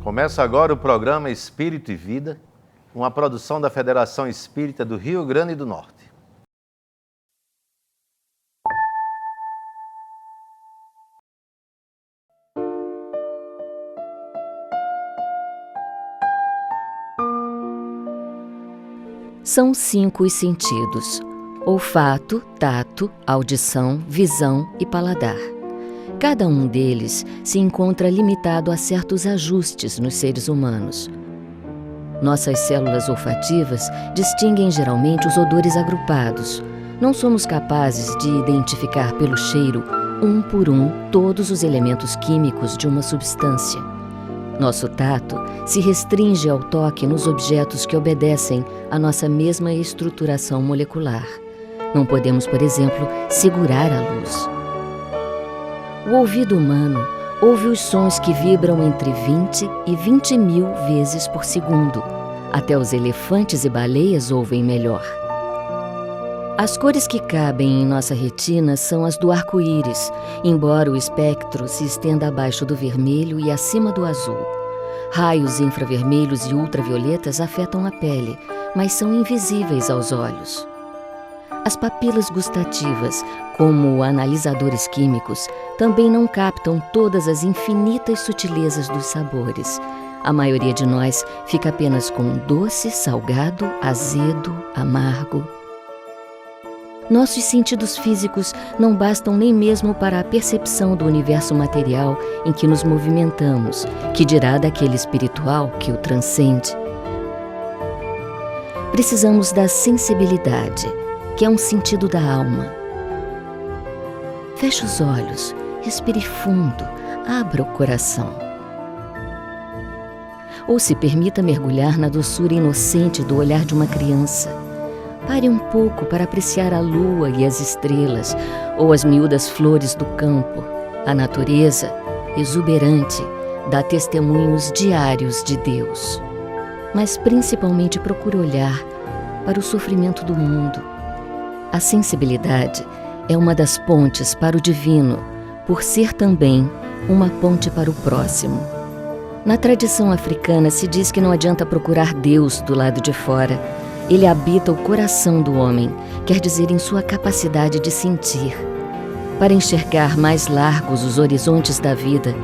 Começa agora o programa Espírito e Vida, uma produção da Federação Espírita do Rio Grande do Norte. São 5 os sentidos: olfato, tato, audição, visão e paladar. Cada um deles se encontra limitado a certos ajustes nos seres humanos. Nossas células olfativas distinguem geralmente os odores agrupados. Não somos capazes de identificar pelo cheiro, um por um, todos os elementos químicos de uma substância. Nosso tato se restringe ao toque nos objetos que obedecem à nossa mesma estruturação molecular. Não podemos, por exemplo, segurar a luz. O ouvido humano ouve os sons que vibram entre 20 e 20 mil vezes por segundo. Até os elefantes e baleias ouvem melhor. As cores que cabem em nossa retina são as do arco-íris, embora o espectro se estenda abaixo do vermelho e acima do azul. Raios infravermelhos e ultravioletas afetam a pele, mas são invisíveis aos olhos. As papilas gustativas, como analisadores químicos, também não captam todas as infinitas sutilezas dos sabores. A maioria de nós fica apenas com doce, salgado, azedo, amargo. Nossos sentidos físicos não bastam nem mesmo para a percepção do universo material em que nos movimentamos, que dirá daquele espiritual que o transcende. Precisamos da sensibilidade, que é um sentido da alma. Feche os olhos, respire fundo, abra o coração. Ou se permita mergulhar na doçura inocente do olhar de uma criança. Pare um pouco para apreciar a lua e as estrelas, ou as miúdas flores do campo. A natureza, exuberante, dá testemunhos diários de Deus. Mas principalmente procure olhar para o sofrimento do mundo. A sensibilidade é uma das pontes para o divino, por ser também uma ponte para o próximo. Na tradição africana se diz que não adianta procurar Deus do lado de fora. Ele habita o coração do homem, quer dizer, em sua capacidade de sentir. Para enxergar mais largos os horizontes da vida,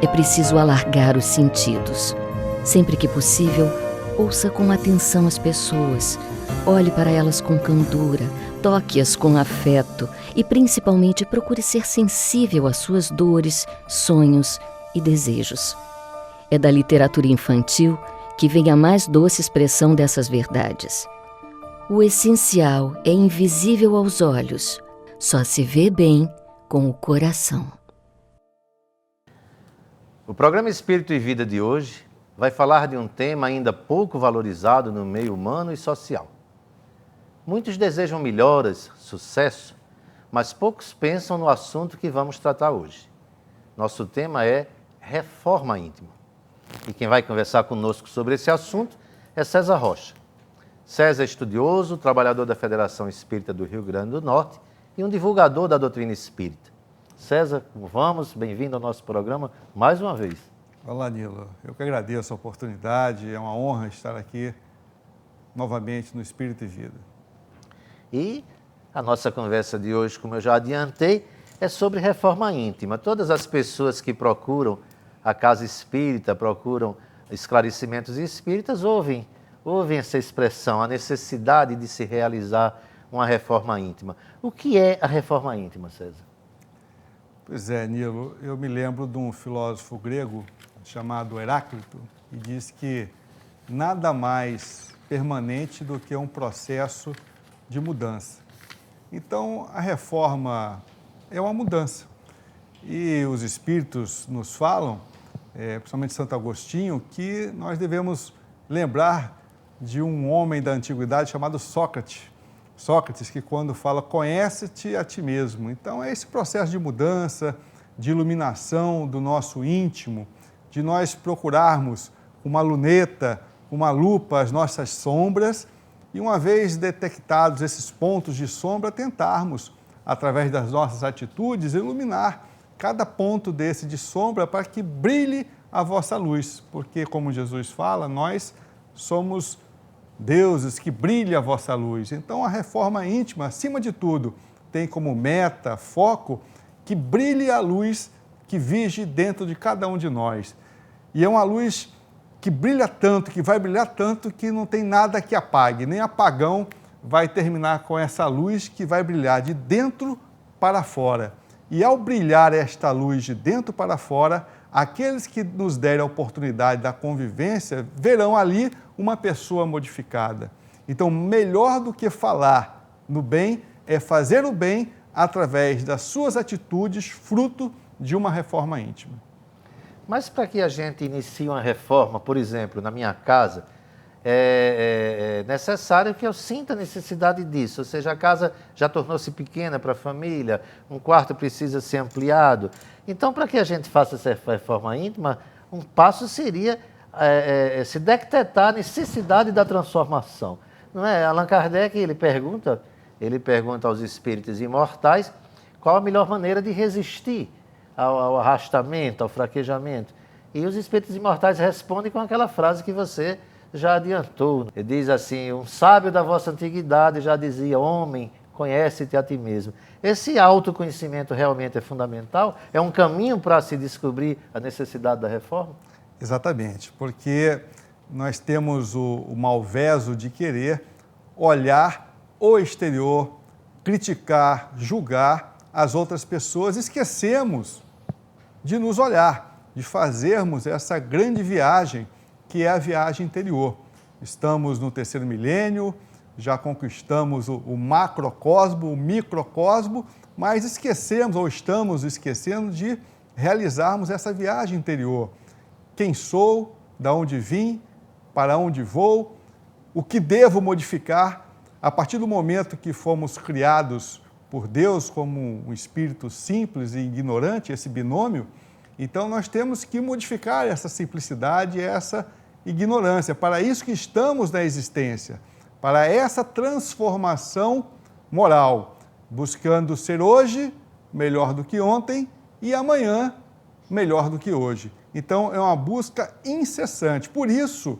é preciso alargar os sentidos. Sempre que possível, ouça com atenção as pessoas. Olhe para elas com candura, toque-as com afeto e, principalmente, procure ser sensível às suas dores, sonhos e desejos. É da literatura infantil que vem a mais doce expressão dessas verdades. O essencial é invisível aos olhos, só se vê bem com o coração. O programa Espírito e Vida de hoje vai falar de um tema ainda pouco valorizado no meio humano e social. Muitos desejam melhoras, sucesso, mas poucos pensam no assunto que vamos tratar hoje. Nosso tema é reforma íntima. E quem vai conversar conosco sobre esse assunto é César Rocha. César é estudioso, trabalhador da Federação Espírita do Rio Grande do Norte e um divulgador da doutrina espírita. César, como vamos? Bem-vindo ao nosso programa mais uma vez. Olá, Nilo. Eu que agradeço a oportunidade, é uma honra estar aqui novamente no Espírito e Vida. E a nossa conversa de hoje, como eu já adiantei, é sobre reforma íntima. Todas as pessoas que procuram a casa espírita, procuram esclarecimentos espíritas, ouvem essa expressão, a necessidade de se realizar uma reforma íntima. O que é a reforma íntima, César? Pois é, Nilo, eu me lembro de um filósofo grego chamado Heráclito, que diz que nada mais permanente do que um processo de mudança. Então, a reforma é uma mudança. E os espíritos nos falam, principalmente Santo Agostinho, que nós devemos lembrar de um homem da antiguidade chamado Sócrates. Sócrates, que quando fala, conhece-te a ti mesmo. Então, é esse processo de mudança, de iluminação do nosso íntimo, de nós procurarmos uma luneta, uma lupa, as nossas sombras, e uma vez detectados esses pontos de sombra, tentarmos, através das nossas atitudes, iluminar cada ponto desse de sombra para que brilhe a vossa luz, porque, como Jesus fala, nós somos deuses que brilha a vossa luz. Então, a reforma íntima, acima de tudo, tem como meta, foco, que brilhe a luz que vige dentro de cada um de nós. E é uma luz que brilha tanto, que vai brilhar tanto, que não tem nada que apague, nem apagão vai terminar com essa luz que vai brilhar de dentro para fora. E ao brilhar esta luz de dentro para fora, aqueles que nos derem a oportunidade da convivência verão ali uma pessoa modificada. Então, melhor do que falar no bem é fazer o bem através das suas atitudes, fruto de uma reforma íntima. Mas para que a gente inicie uma reforma, por exemplo, na minha casa, é necessário que eu sinta a necessidade disso. Ou seja, a casa já tornou-se pequena para a família, um quarto precisa ser ampliado. Então, para que a gente faça essa reforma íntima, um passo seria se detectar a necessidade da transformação. Não é? Allan Kardec, ele pergunta aos espíritos imortais qual a melhor maneira de resistir ao arrastamento, ao fraquejamento. E os espíritos imortais respondem com aquela frase que você já adiantou. Ele diz assim: um sábio da vossa antiguidade já dizia: homem, conhece-te a ti mesmo. Esse autoconhecimento realmente é fundamental? É um caminho para se descobrir a necessidade da reforma? Exatamente, porque nós temos o malveso de querer olhar o exterior, criticar, julgar as outras pessoas, esquecemos de nos olhar, de fazermos essa grande viagem que é a viagem interior. Estamos no terceiro milênio, já conquistamos o macrocosmo, o microcosmo, mas esquecemos ou estamos esquecendo de realizarmos essa viagem interior. Quem sou, de onde vim, para onde vou, o que devo modificar. A partir do momento que fomos criados por Deus como um espírito simples e ignorante, esse binômio, então nós temos que modificar essa simplicidade, essa ignorância. Para isso que estamos na existência, para essa transformação moral, buscando ser hoje melhor do que ontem e amanhã melhor do que hoje. Então é uma busca incessante. Por isso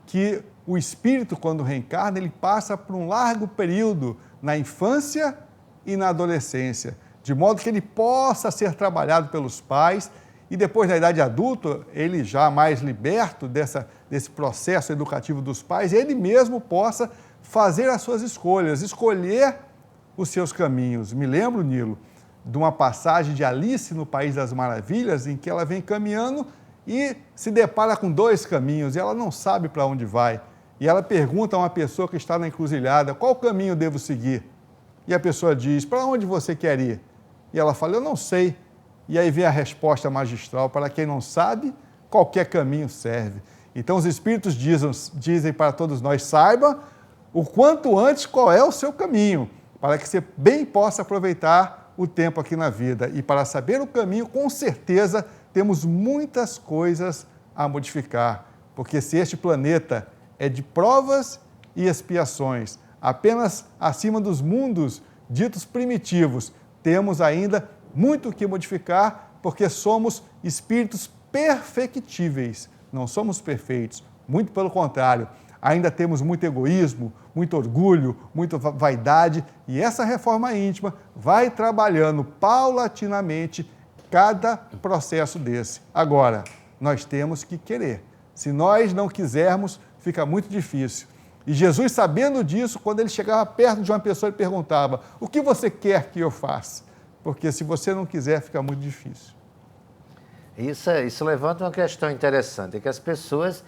que o espírito, quando reencarna, ele passa por um largo período na infância e na adolescência, de modo que ele possa ser trabalhado pelos pais e depois da idade adulta, ele já mais liberto desse processo educativo dos pais, ele mesmo possa fazer as suas escolhas, escolher os seus caminhos. Me lembro, Nilo, de uma passagem de Alice no País das Maravilhas, em que ela vem caminhando e se depara com dois caminhos, e ela não sabe para onde vai. E ela pergunta a uma pessoa que está na encruzilhada: qual caminho devo seguir? E a pessoa diz: para onde você quer ir? E ela fala: eu não sei. E aí vem a resposta magistral: para quem não sabe, qualquer caminho serve. Então os Espíritos dizem para todos nós: saiba o quanto antes qual é o seu caminho, para que você bem possa aproveitar o tempo aqui na vida. E para saber o caminho, com certeza, temos muitas coisas a modificar, porque se este planeta é de provas e expiações, apenas acima dos mundos ditos primitivos, temos ainda muito o que modificar, porque somos espíritos perfectíveis, não somos perfeitos, muito pelo contrário, ainda temos muito egoísmo, muito orgulho, muita vaidade, e essa reforma íntima vai trabalhando paulatinamente cada processo desse. Agora, nós temos que querer. Se nós não quisermos, fica muito difícil. E Jesus, sabendo disso, quando ele chegava perto de uma pessoa, ele perguntava: o que você quer que eu faça? Porque se você não quiser, fica muito difícil. Isso levanta uma questão interessante, é que as pessoas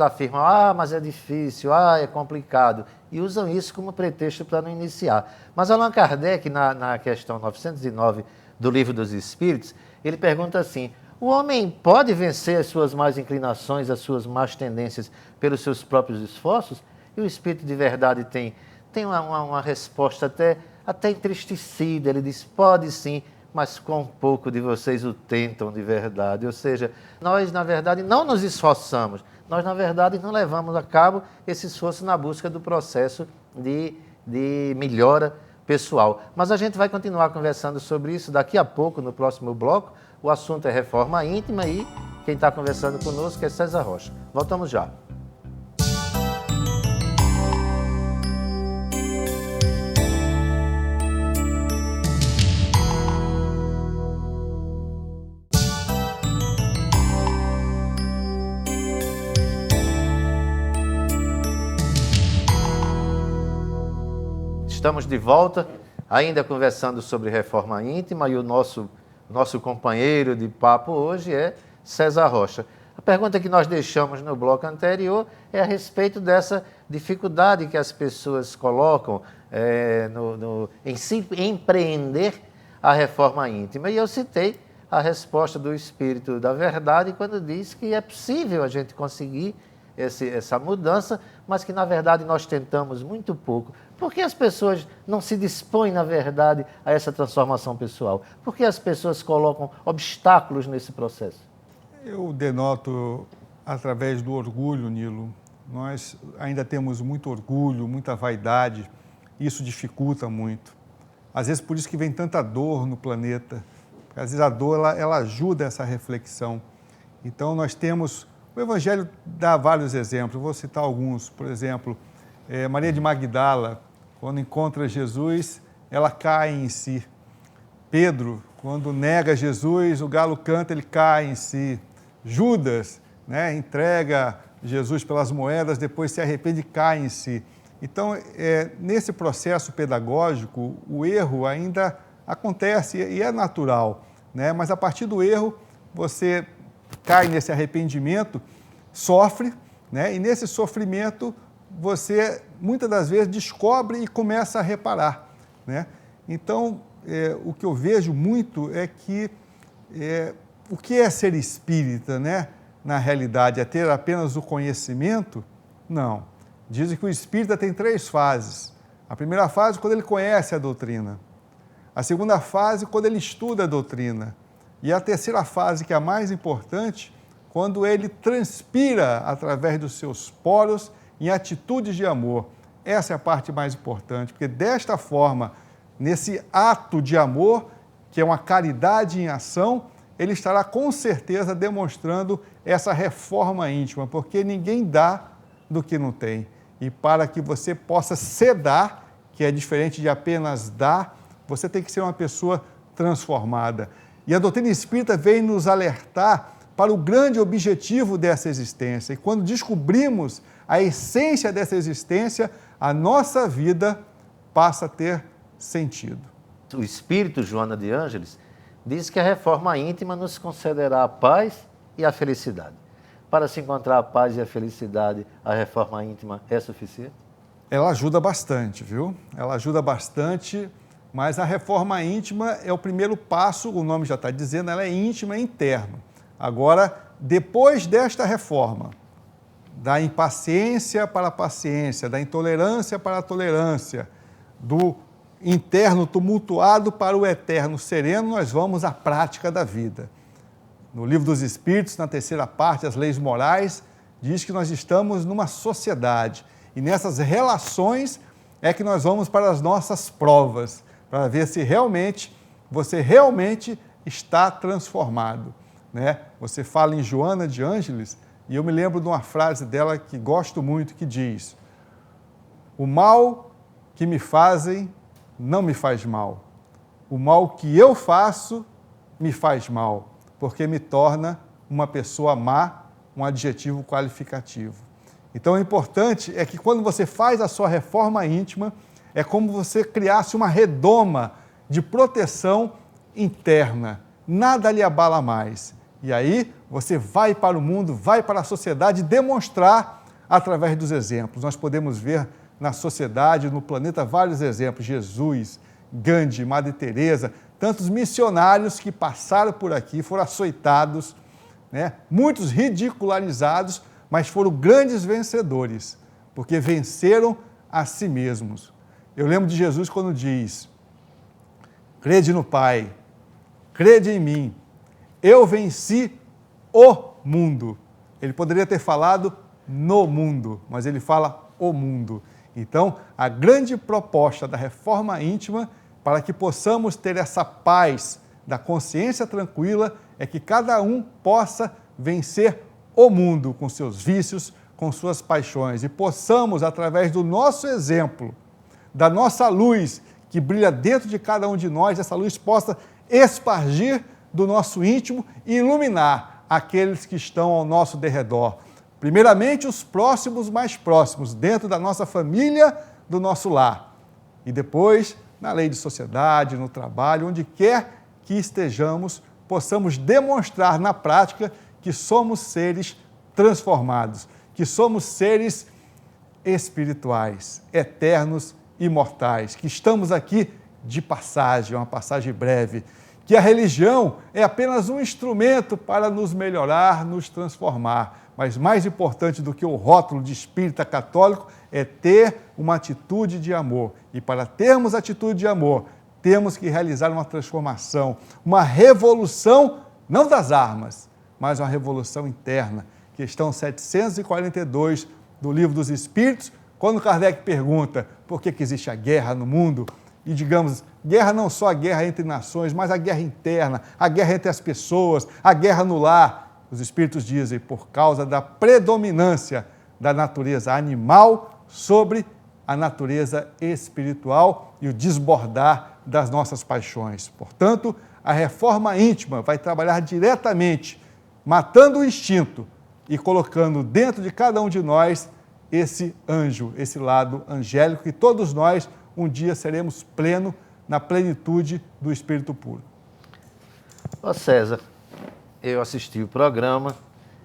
afirmam: mas é difícil, é complicado, e usam isso como pretexto para não iniciar. Mas Allan Kardec, na questão 909 do Livro dos Espíritos, ele pergunta assim: o homem pode vencer as suas más inclinações, as suas más tendências pelos seus próprios esforços? E o Espírito de verdade tem uma resposta até entristecida. Ele diz: pode sim, mas quão pouco de vocês o tentam de verdade. Ou seja, nós, na verdade, não nos esforçamos. Nós, na verdade, não levamos a cabo esse esforço na busca do processo de melhora pessoal. Mas a gente vai continuar conversando sobre isso daqui a pouco, no próximo bloco. O assunto é reforma íntima e Quem está conversando conosco é César Rocha. Voltamos já. Estamos de volta, ainda conversando sobre reforma íntima, e o nosso companheiro de papo hoje é César Rocha. A pergunta que nós deixamos no bloco anterior é a respeito dessa dificuldade que as pessoas colocam em se empreender a reforma íntima. E eu citei a resposta do Espírito da Verdade quando diz que é possível a gente conseguir essa mudança, mas que na verdade nós tentamos muito pouco. Por que as pessoas não se dispõem, na verdade, a essa transformação pessoal? Por que as pessoas colocam obstáculos nesse processo? Eu denoto através do orgulho, Nilo. Nós ainda temos muito orgulho, muita vaidade, e isso dificulta muito. Às vezes por isso que vem tanta dor no planeta, porque às vezes a dor ela ajuda essa reflexão. Então nós temos, o Evangelho dá vários exemplos, vou citar alguns. Por exemplo, Maria de Magdala, quando encontra Jesus, ela cai em si. Pedro, quando nega Jesus, o galo canta, ele cai em si. Judas, entrega Jesus pelas moedas, depois se arrepende e cai em si. Então, nesse processo pedagógico, o erro ainda acontece e é natural, mas a partir do erro, você cai nesse arrependimento, sofre, e nesse sofrimento, você muitas das vezes descobre e começa a reparar. Então, o que eu vejo muito é que o que é ser espírita, na realidade, é ter apenas o conhecimento? Não. Dizem que o espírita tem 3 fases. A primeira fase, quando ele conhece a doutrina. A segunda fase, quando ele estuda a doutrina. E a terceira fase, que é a mais importante, quando ele transpira através dos seus poros em atitudes de amor. Essa é a parte mais importante, porque desta forma, nesse ato de amor, que é uma caridade em ação, ele estará com certeza demonstrando essa reforma íntima, porque ninguém dá do que não tem. E para que você possa se dar, que é diferente de apenas dar, você tem que ser uma pessoa transformada. E a doutrina espírita vem nos alertar para o grande objetivo dessa existência. E quando descobrimos a essência dessa existência, a nossa vida passa a ter sentido. O Espírito Joana de Ângeles diz que a reforma íntima nos concederá a paz e a felicidade. Para se encontrar a paz e a felicidade, a reforma íntima é suficiente? Ela ajuda bastante, viu? Ela ajuda bastante, mas a reforma íntima é o primeiro passo, o nome já está dizendo, ela é íntima e interna. Agora, depois desta reforma, da impaciência para a paciência, da intolerância para a tolerância, do interno tumultuado para o eterno sereno, nós vamos à prática da vida. No Livro dos Espíritos, na terceira parte, as leis morais, diz que nós estamos numa sociedade e nessas relações é que nós vamos para as nossas provas, para ver se você realmente está transformado. Você fala em Joana de Ângeles e eu me lembro de uma frase dela que gosto muito, que diz: o mal que me fazem não me faz mal. O mal que eu faço me faz mal, porque me torna uma pessoa má, um adjetivo qualificativo. Então, o importante é que quando você faz a sua reforma íntima, é como você criasse uma redoma de proteção interna. Nada lhe abala mais. E aí, você vai para o mundo, vai para a sociedade demonstrar através dos exemplos. Nós podemos ver na sociedade, no planeta, vários exemplos. Jesus, Gandhi, Madre Teresa, tantos missionários que passaram por aqui, foram açoitados, muitos ridicularizados, mas foram grandes vencedores, porque venceram a si mesmos. Eu lembro de Jesus quando diz: crede no Pai, crede em mim, eu venci o mundo. Ele poderia ter falado no mundo, mas ele fala o mundo. Então, a grande proposta da reforma íntima, para que possamos ter essa paz da consciência tranquila, é que cada um possa vencer o mundo com seus vícios, com suas paixões, e possamos, através do nosso exemplo, da nossa luz que brilha dentro de cada um de nós, essa luz possa espargir do nosso íntimo e iluminar aqueles que estão ao nosso derredor. Primeiramente, os próximos mais próximos, dentro da nossa família, do nosso lar. E depois, na lei de sociedade, no trabalho, onde quer que estejamos, possamos demonstrar na prática que somos seres transformados, que somos seres espirituais, eternos, imortais, que estamos aqui de passagem, uma passagem breve, que a religião é apenas um instrumento para nos melhorar, nos transformar. Mas mais importante do que o rótulo de espírita católico é ter uma atitude de amor. E para termos atitude de amor, temos que realizar uma transformação, uma revolução, não das armas, mas uma revolução interna. Questão 742 do Livro dos Espíritos, quando Kardec pergunta por que existe a guerra no mundo, e digamos, guerra não só a guerra entre nações, mas a guerra interna, a guerra entre as pessoas, a guerra no lar. Os Espíritos dizem, por causa da predominância da natureza animal sobre a natureza espiritual e o desbordar das nossas paixões. Portanto, a reforma íntima vai trabalhar diretamente, matando o instinto e colocando dentro de cada um de nós esse anjo, esse lado angélico, que todos nós um dia seremos pleno na plenitude do Espírito puro. Ó César, eu assisti o programa,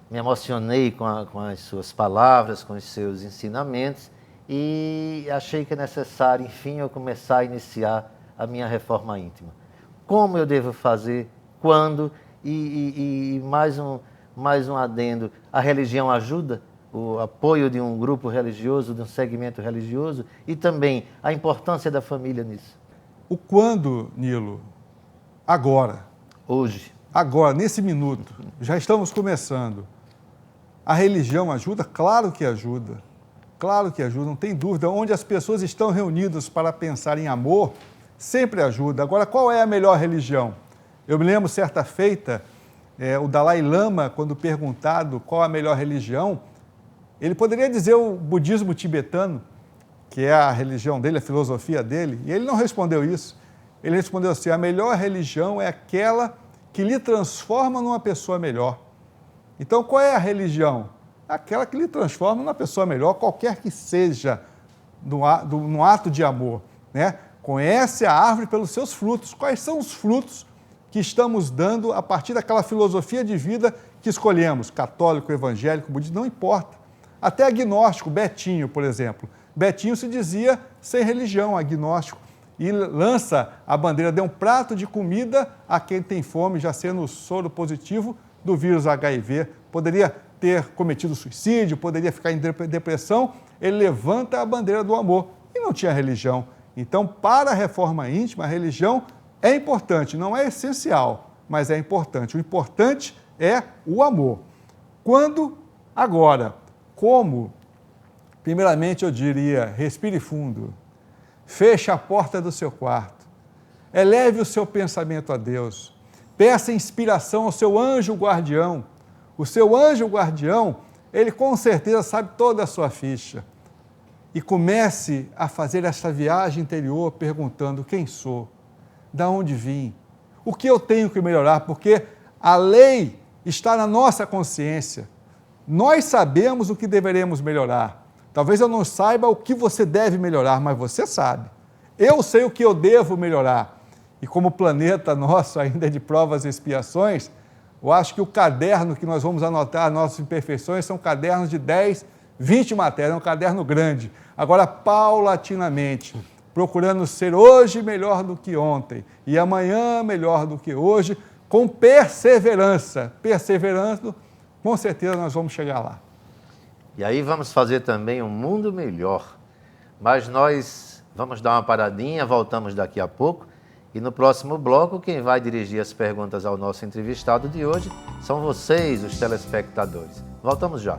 me emocionei com as suas palavras, com os seus ensinamentos e achei que é necessário, enfim, eu começar a iniciar a minha reforma íntima. Como eu devo fazer, quando e mais um adendo, a religião ajuda? O apoio de um grupo religioso, de um segmento religioso e também a importância da família nisso. O quando, Nilo? Agora. Hoje. Agora, nesse minuto, já estamos começando. A religião ajuda? Claro que ajuda. Claro que ajuda, não tem dúvida. Onde as pessoas estão reunidas para pensar em amor, sempre ajuda. Agora, qual é a melhor religião? Eu me lembro, certa feita, o Dalai Lama, quando perguntado qual a melhor religião, ele poderia dizer o budismo tibetano, que é a religião dele, a filosofia dele, e ele não respondeu isso. Ele respondeu assim, a melhor religião é aquela que lhe transforma numa pessoa melhor. Então, qual é a religião? Aquela que lhe transforma numa pessoa melhor, qualquer que seja, no ato de amor, né? Conhece a árvore pelos seus frutos. Quais são os frutos que estamos dando a partir daquela filosofia de vida que escolhemos? Católico, evangélico, budista, não importa. Até agnóstico, Betinho, por exemplo. Betinho se dizia sem religião, agnóstico, e lança a bandeira de um prato de comida a quem tem fome, já sendo o soro positivo do vírus HIV. Poderia ter cometido suicídio, poderia ficar em depressão, ele levanta a bandeira do amor e não tinha religião. Então, para a reforma íntima, a religião é importante, não é essencial, mas é importante. O importante é o amor. Quando? Agora. Como? Primeiramente, eu diria, respire fundo, feche a porta do seu quarto, eleve o seu pensamento a Deus, peça inspiração ao seu anjo guardião. O seu anjo guardião, ele com certeza sabe toda a sua ficha. E comece a fazer essa viagem interior perguntando quem sou, de onde vim, o que eu tenho que melhorar, porque a lei está na nossa consciência. Nós sabemos o que deveremos melhorar. Talvez eu não saiba o que você deve melhorar, mas você sabe. Eu sei o que eu devo melhorar. E como o planeta nosso ainda é de provas e expiações, eu acho que o caderno que nós vamos anotar as nossas imperfeições são cadernos de 10, 20 matérias, é um caderno grande. Agora, paulatinamente, procurando ser hoje melhor do que ontem e amanhã melhor do que hoje, com perseverança. Perseverando, com certeza nós vamos chegar lá. E aí vamos fazer também um mundo melhor. Mas nós vamos dar uma paradinha, voltamos daqui a pouco. E no próximo bloco, quem vai dirigir as perguntas ao nosso entrevistado de hoje são vocês, os telespectadores. Voltamos já.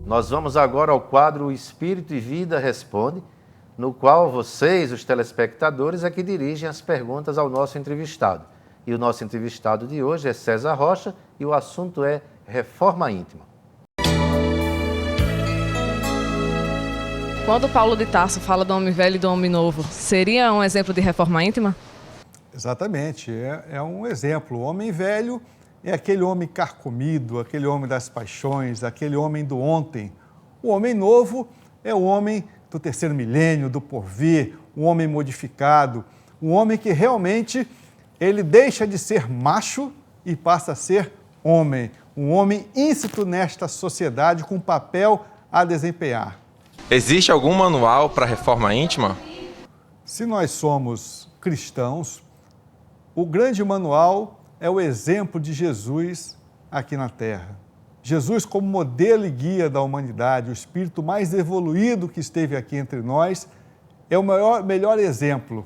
Nós vamos agora ao quadro O Espírito e Vida Responde, no qual vocês, os telespectadores, é que dirigem as perguntas ao nosso entrevistado. E o nosso entrevistado de hoje é César Rocha e o assunto é Reforma Íntima. Quando Paulo de Tarso fala do homem velho e do homem novo, seria um exemplo de reforma íntima? Exatamente, é um exemplo. O homem velho é aquele homem carcomido, aquele homem das paixões, aquele homem do ontem. O homem novo é o homem do terceiro milênio, do porvir, um homem modificado, um homem que realmente ele deixa de ser macho e passa a ser homem, um homem íncito nesta sociedade com um papel a desempenhar. Existe algum manual para a reforma íntima? Se nós somos cristãos, o grande manual é o exemplo de Jesus aqui na Terra. Jesus como modelo e guia da humanidade, o espírito mais evoluído que esteve aqui entre nós, é o melhor exemplo.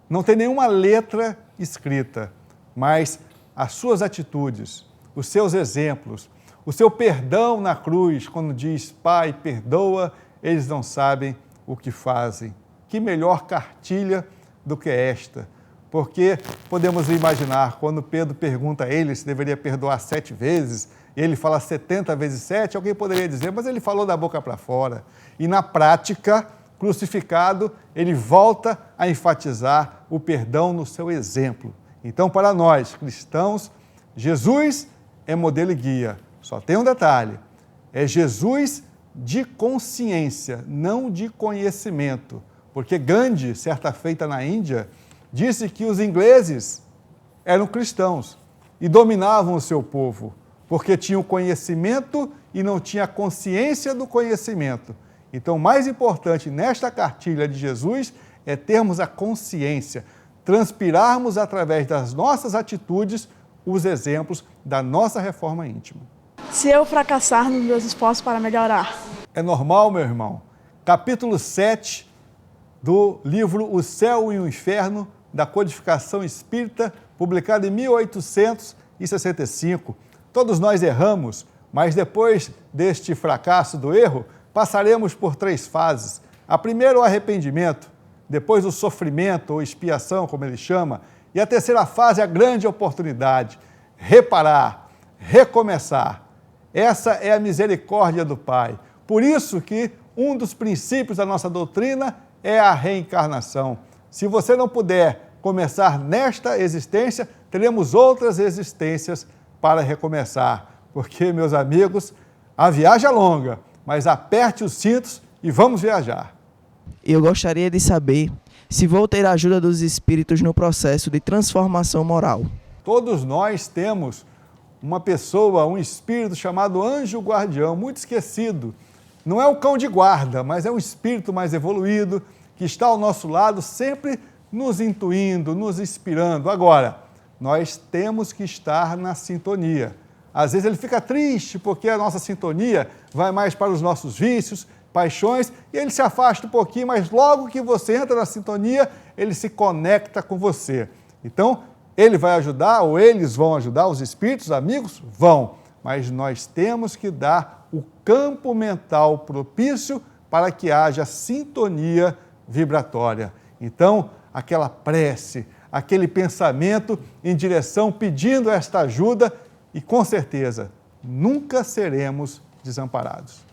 Não tem nenhuma letra escrita, mas as suas atitudes, os seus exemplos, o seu perdão na cruz, quando diz, Pai, perdoa, eles não sabem o que fazem. Que melhor cartilha do que esta? Porque podemos imaginar, quando Pedro pergunta a ele se deveria perdoar 7 vezes, e ele fala 70 vezes 7, alguém poderia dizer, mas ele falou da boca para fora. E na prática, crucificado, ele volta a enfatizar o perdão no seu exemplo. Então, para nós, cristãos, Jesus é modelo e guia. Só tem um detalhe, é Jesus de consciência, não de conhecimento. Porque Gandhi, certa feita na Índia, disse que os ingleses eram cristãos e dominavam o seu povo, porque tinham conhecimento e não tinha consciência do conhecimento. Então, o mais importante nesta cartilha de Jesus é termos a consciência, transpirarmos através das nossas atitudes os exemplos da nossa reforma íntima. Se eu fracassar nos meus esforços para melhorar? É normal, meu irmão. Capítulo 7 do livro O Céu e o Inferno, da Codificação Espírita, publicado em 1865. Todos nós erramos, mas depois deste fracasso do erro, passaremos por 3 fases. A primeira, o arrependimento, depois o sofrimento ou expiação, como ele chama, e a terceira fase, a grande oportunidade, reparar, recomeçar. Essa é a misericórdia do Pai. Por isso que um dos princípios da nossa doutrina é a reencarnação. Se você não puder começar nesta existência, teremos outras existências para recomeçar. Porque, meus amigos, a viagem é longa, mas aperte os cintos e vamos viajar. Eu gostaria de saber se vou ter a ajuda dos espíritos no processo de transformação moral. Todos nós temos uma pessoa, um espírito chamado anjo guardião, muito esquecido. Não é um cão de guarda, mas é um espírito mais evoluído, que está ao nosso lado, sempre nos intuindo, nos inspirando. Agora, nós temos que estar na sintonia. Às vezes ele fica triste porque a nossa sintonia vai mais para os nossos vícios, paixões, e ele se afasta um pouquinho, mas logo que você entra na sintonia, ele se conecta com você. Então, ele vai ajudar, ou eles vão ajudar, os espíritos, amigos, vão. Mas nós temos que dar o campo mental propício para que haja sintonia vibratória. Então, aquela prece, aquele pensamento em direção, pedindo esta ajuda, e com certeza, nunca seremos desamparados.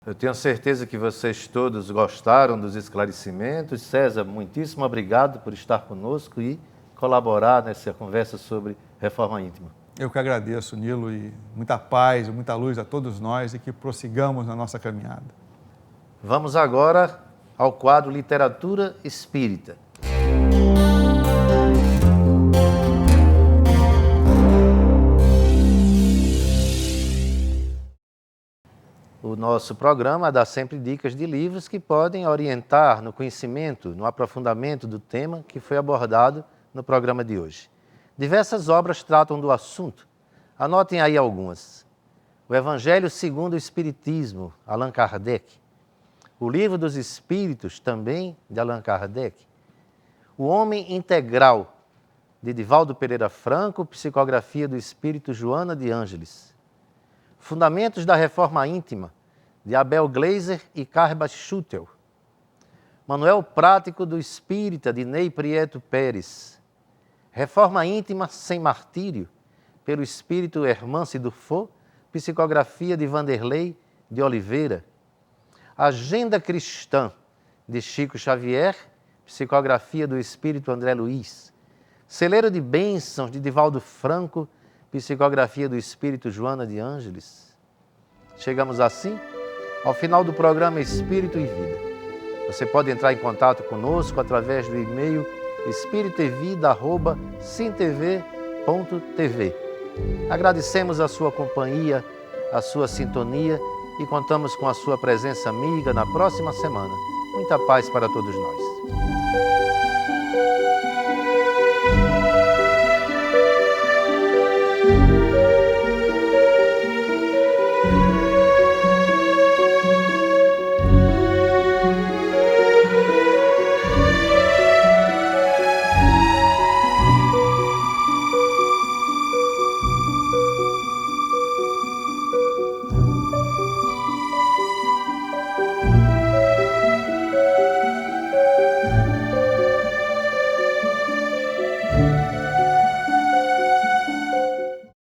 Eu tenho certeza que vocês todos gostaram dos esclarecimentos. César, muitíssimo obrigado por estar conosco e colaborar nessa conversa sobre reforma íntima. Eu que agradeço, Nilo, e muita paz, muita luz a todos nós e que prossigamos na nossa caminhada. Vamos agora ao quadro Literatura Espírita. O nosso programa dá sempre dicas de livros que podem orientar no conhecimento, no aprofundamento do tema que foi abordado no programa de hoje. Diversas obras tratam do assunto. Anotem aí algumas. O Evangelho segundo o Espiritismo, Allan Kardec. O Livro dos Espíritos, também de Allan Kardec. O Homem Integral, de Divaldo Pereira Franco, psicografia do Espírito Joana de Ângeles. Fundamentos da Reforma Íntima, de Abel Gleiser e Carba Schutel. Manual Prático do Espírita, de Ney Prieto Pérez. Reforma Íntima sem Martírio, pelo Espírito Hermance Durfo, psicografia de Vanderlei de Oliveira. Agenda Cristã, de Chico Xavier, psicografia do Espírito André Luiz. Celeiro de Bênçãos, de Divaldo Franco, psicografia do Espírito Joana de Ângeles. Chegamos assim ao final do programa Espírito e Vida. Você pode entrar em contato conosco através do e-mail espiritevida@sintv.tv. Agradecemos a sua companhia, a sua sintonia e contamos com a sua presença amiga na próxima semana. Muita paz para todos nós.